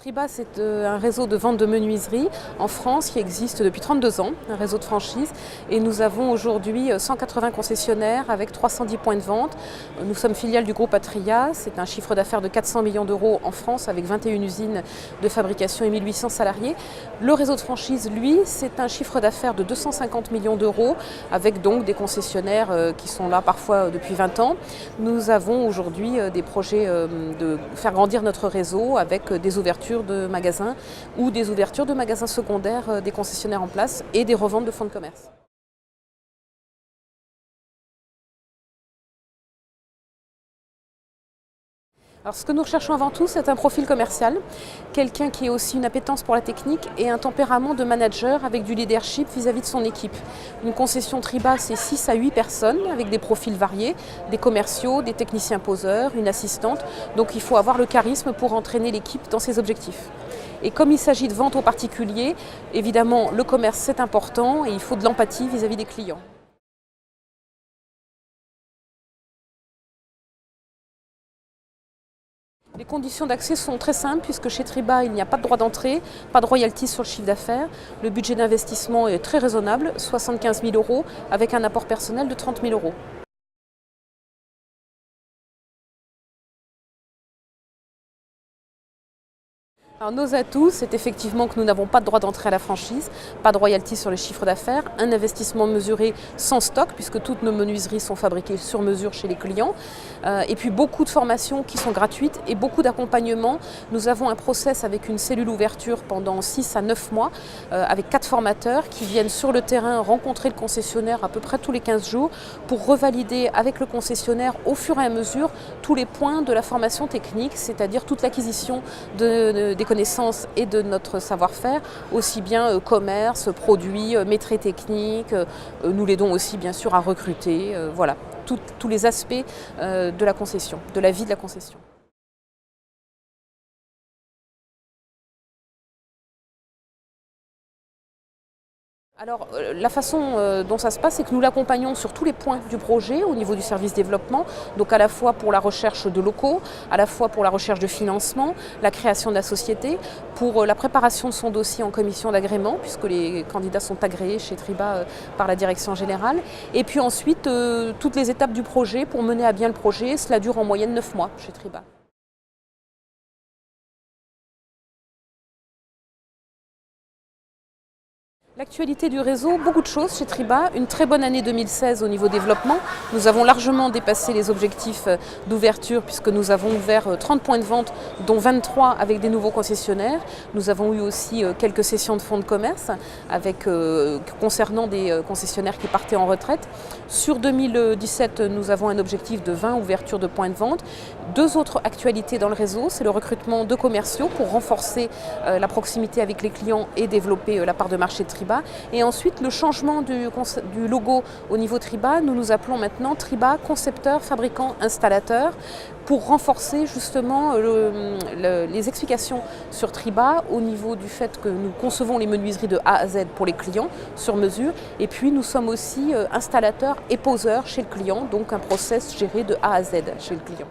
Triba, c'est un réseau de vente de menuiserie en France qui existe depuis 32 ans, un réseau de franchise. Et nous avons aujourd'hui 180 concessionnaires avec 310 points de vente. Nous sommes filiales du groupe Atria. C'est un chiffre d'affaires de 400 millions d'euros en France avec 21 usines de fabrication et 1800 salariés. Le réseau de franchise, lui, c'est un chiffre d'affaires de 250 millions d'euros avec donc des concessionnaires qui sont là parfois depuis 20 ans. Nous avons aujourd'hui des projets de faire grandir notre réseau avec des ouvertures de magasins ou des ouvertures de magasins secondaires des concessionnaires en place et des reventes de fonds de commerce. Alors, ce que nous recherchons avant tout, c'est un profil commercial, quelqu'un qui ait aussi une appétence pour la technique et un tempérament de manager avec du leadership vis-à-vis de son équipe. Une concession Triba, c'est 6 à 8 personnes avec des profils variés, des commerciaux, des techniciens poseurs, une assistante. Donc il faut avoir le charisme pour entraîner l'équipe dans ses objectifs. Et comme il s'agit de vente aux particuliers, évidemment le commerce c'est important et il faut de l'empathie vis-à-vis des clients. Les conditions d'accès sont très simples puisque chez Triba, il n'y a pas de droit d'entrée, pas de royalties sur le chiffre d'affaires. Le budget d'investissement est très raisonnable, 75 000 euros avec un apport personnel de 30 000 euros. Alors, nos atouts, c'est effectivement que nous n'avons pas de droit d'entrée à la franchise, pas de royalties sur le chiffre d'affaires, un investissement mesuré sans stock puisque toutes nos menuiseries sont fabriquées sur mesure chez les clients, et puis beaucoup de formations qui sont gratuites et beaucoup d'accompagnement. Nous avons un process avec une cellule ouverture pendant 6 à 9 mois avec 4 formateurs qui viennent sur le terrain rencontrer le concessionnaire à peu près tous les 15 jours pour revalider avec le concessionnaire au fur et à mesure tous les points de la formation technique, c'est-à-dire toute l'acquisition des connaissances et de notre savoir-faire, aussi bien commerce, produits, maîtrise technique. Nous l'aidons aussi bien sûr à recruter, voilà, tous les aspects de la concession, de la vie de la concession. Alors, la façon dont ça se passe, c'est que nous l'accompagnons sur tous les points du projet au niveau du service développement, donc à la fois pour la recherche de locaux, à la fois pour la recherche de financement, la création de la société, pour la préparation de son dossier en commission d'agrément, puisque les candidats sont agréés chez Triba par la direction générale, et puis ensuite toutes les étapes du projet pour mener à bien le projet. Cela dure en moyenne 9 mois chez Triba. L'actualité du réseau, beaucoup de choses chez Triba. Une très bonne année 2016 au niveau développement. Nous avons largement dépassé les objectifs d'ouverture puisque nous avons ouvert 30 points de vente, dont 23 avec des nouveaux concessionnaires. Nous avons eu aussi quelques sessions de fonds de commerce concernant des concessionnaires qui partaient en retraite. Sur 2017, nous avons un objectif de 20 ouvertures de points de vente. 2 autres actualités dans le réseau, c'est le recrutement de commerciaux pour renforcer la proximité avec les clients et développer la part de marché de Triba. Et ensuite, le changement du logo au niveau Triba, nous nous appelons maintenant Triba concepteur, fabricant, installateur pour renforcer justement les explications sur Triba au niveau du fait que nous concevons les menuiseries de A à Z pour les clients sur mesure et puis nous sommes aussi installateurs et poseurs chez le client, donc un process géré de A à Z chez le client.